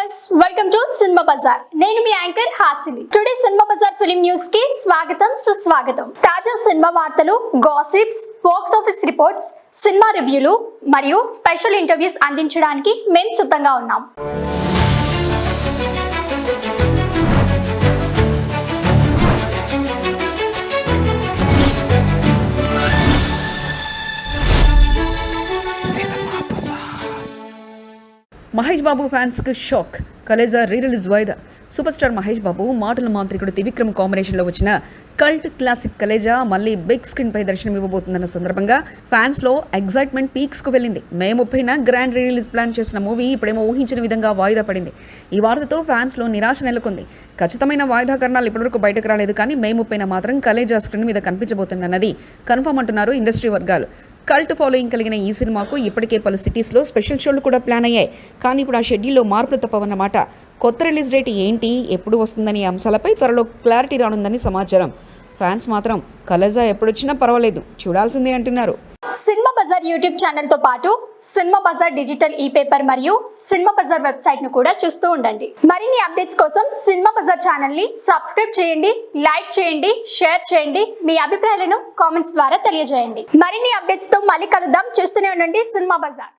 Viewers, welcome to cinema bazaar. నేను మీ anchor Hasini. Today cinema bazaar film news కి స్వాగతం, సుస్వాగతం. తాజా సినిమా వార్తలు, gossips, box office reports, cinema రివ్యూలు మరియు స్పెషల్ ఇంటర్వ్యూస్ అందించడానికి మేము సిద్ధంగా ఉన్నాం. మహేష్ బాబు ఫ్యాన్స్ కి షాక్. కలేజా రీ-రిలీజ్ వాయిదా. సూపర్ స్టార్ మహేష్ బాబు మాటల మాంత్రికుడు త్రివిక్రమ్ కాంబినేషన్లో వచ్చిన కల్ట్ క్లాసిక్ కలేజా మళ్ళీ బిగ్ స్క్రీన్ పై దర్శనం ఇవ్వబోతుందన్న సందర్భంగా ఫ్యాన్స్ లో ఎగ్జైట్మెంట్ పీక్స్ కు వెళ్ళింది. మే 30న గ్రాండ్ రిలీజ్ ప్లాన్ చేసిన మూవీ ఇప్పుడేమో ఊహించిన విధంగా వాయిదా పడింది. ఈ వార్తతో ఫ్యాన్స్ లో నిరాశ నెలకొంది. ఖచ్చితమైన వాయిదా కారణాలు ఇప్పటివరకు బయటకు రాలేదు, కానీ మే 30న మాత్రం కలేజా స్క్రీన్ మీద కనిపించబోతుందన్నది కన్ఫర్మ్ అంటున్నారు ఇండస్ట్రీ వర్గాలు. కల్ట్ ఫాలోయింగ్ కలిగిన ఈ సినిమాకు ఇప్పటికే పలు సిటీస్లో స్పెషల్ షోలు కూడా ప్లాన్ అయ్యాయి. కానీ ఇప్పుడు ఆ షెడ్యూల్లో మార్పులు తప్పవన్నమాట. కొత్త రిలీజ్ డేట్ ఏంటి, ఎప్పుడు వస్తుందని అంశాలపై త్వరలో క్లారిటీ రానుందని సమాచారం. ఫ్యాన్స్ మాత్రం కలేజా ఎప్పుడొచ్చినా పర్వాలేదు, చూడాల్సిందే అంటున్నారు. సినిమా బజార్ యూట్యూబ్ ఛానల్ తో పాటు సినిమా బజార్ డిజిటల్ ఈ పేపర్ మరియు సినిమా బజార్ వెబ్సైట్ ను కూడా చూస్తూ ఉండండి. మరిన్ని అప్డేట్స్ కోసం సినిమా బజార్ ఛానల్ ని సబ్స్క్రైబ్ చేయండి, లైక్ చేయండి, షేర్ చేయండి. మీ అభిప్రాయాలను కామెంట్స్ ద్వారా తెలియజేయండి. మరిన్ని అప్డేట్స్ తో మళ్ళీ కలుద్దాం. చూస్తూనే ఉండండి సినిమా బజార్.